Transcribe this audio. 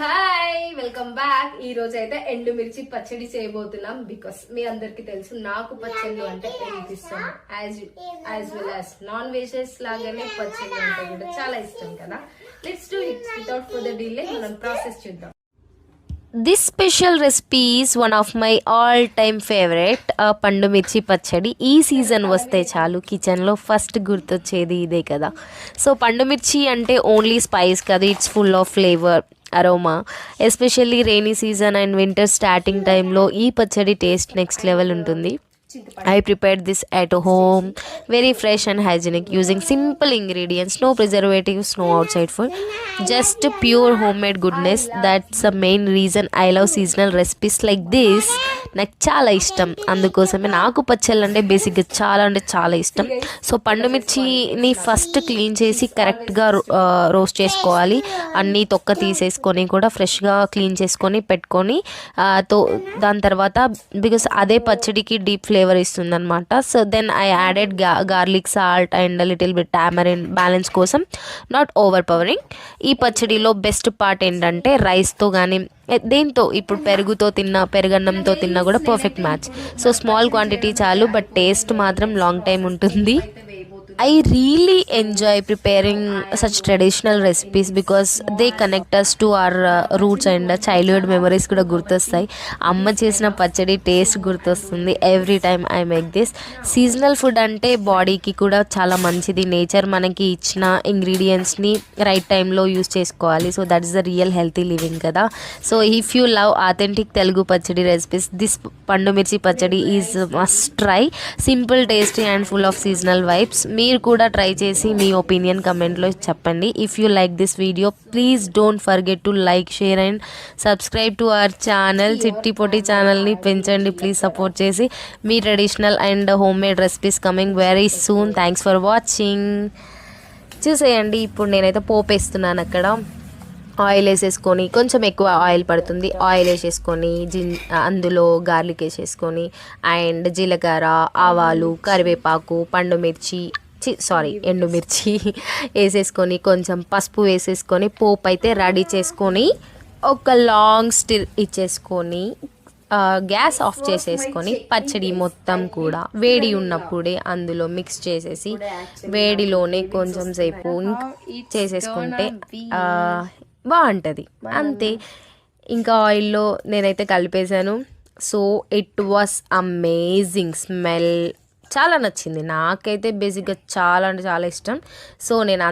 Hi welcome back. ఈ రోజు అయితే ఎండుమిర్చి పచ్చడి చేయబోతున్నాం. బికాస్ మీ అందరికి తెలుసు నాకు పచ్చళ్ళు అంటే ఎంత ఇష్టం. As well as non veggies లాగానే పచ్చళ్ళు అంటే కూడా చాలా ఇష్టం కదా. Let's do it without further delay. మనం ప్రాసెస్ చూద్దాం. This special recipe is one of my all time favourite పండు మిర్చి పచ్చడి. ఈ సీజన్ వస్తే చాలు కిచెన్లో ఫస్ట్ గుర్తొచ్చేది ఇదే కదా. సో పండు మిర్చి అంటే ఓన్లీ స్పైస్ కదా, it's full of flavour, aroma. Especially rainy season and winter starting టైంలో ఈ పచ్చడి టేస్ట్ నెక్స్ట్ లెవెల్ ఉంటుంది. I prepared this at home, very fresh and hygienic, using simple ingredients, no preservatives, no outside food, just pure homemade goodness. That's the main reason I love seasonal recipes like this. నాకు చాలా ఇష్టం, అందుకోసమే నాకు పచ్చళ్ళు అంటే బేసిక్గా చాలా ఇష్టం. సో పండు మిర్చిని ఫస్ట్ క్లీన్ చేసి కరెక్ట్గా రోస్ట్ చేసుకోవాలి. అన్నీ తొక్క తీసేసుకొని కూడా ఫ్రెష్గా క్లీన్ చేసుకొని పెట్టుకొని దాని తర్వాత బికాస్ అదే పచ్చడికి డీప్ ఫ్లేవర్ ఇస్తుంది అనమాట. So then I added garlic, salt and little bit tamarind balance కోసం, నాట్ ఓవర్ పవరింగ్. ఈ పచ్చడిలో బెస్ట్ పార్ట్ ఏంటంటే రైస్తో కానీ దేంతో ఇప్పుడు పెరుగన్నంతో తిన్నా కూడా perfect match. So small quantity చాలు, బట్ టేస్ట్ మాత్రం లాంగ్ టైం ఉంటుంది. I really enjoy preparing such traditional recipes because they connect us to our roots and childhood memories కూడా గుర్తొస్తాయి. అమ్మ చేసిన పచ్చడి టేస్ట్ గుర్తొస్తుంది every time I make this. Seasonal food అంటే బాడీకి కూడా చాలా మంచిది. నేచర్ మనకి ఇచ్చిన ఇంగ్రీడియంట్స్ని రైట్ టైంలో యూస్ చేసుకోవాలి. So that is the real healthy living కదా. So if you love authentic Telugu pachadi recipes, this pandu mirchi pachadi is must try. Simple, tasty and full of seasonal vibes. మీరు కూడా ట్రై చేసి మీ ఒపీనియన్ కమెంట్లో చెప్పండి. If you like this video please don't forget to like, share and subscribe to our channel. Chitti Potti ఛానల్ని పెంచండి please support చేసి. మీ traditional and homemade recipes coming very soon. Thanks for watching. చూసేయండి, ఇప్పుడు నేనైతే పోపు వేస్తున్నాను. అక్కడ ఆయిల్ వేసేసుకొని, కొంచెం ఎక్కువ ఆయిల్ పడుతుంది, ఆయిల్ వేసేసుకొని అందులో గార్లిక్ వేసేసుకొని అండ్ జీలకర్ర, ఆవాలు, కరివేపాకు, ఎండుమిర్చి వేసేసుకొని కొంచెం పసుపు వేసేసుకొని పోపు అయితే రెడీ చేసుకొని ఒక లాంగ్ స్టిర్ ఇచ్చేసుకొని గ్యాస్ ఆఫ్ చేసేసుకొని పచ్చడి మొత్తం కూడా వేడి ఉన్నప్పుడే అందులో మిక్స్ చేసేసి వేడిలోనే కొంచెం సేపు చేసేసుకుంటే బాగుంటుంది. అంతే, ఇంకా ఆయిల్లో నేనైతే కలిపేశాను. So it was amazing smell, చాలా నచ్చింది నాకైతే. బేసిక్గా చాలా అంటే చాలా ఇష్టం. సో నేను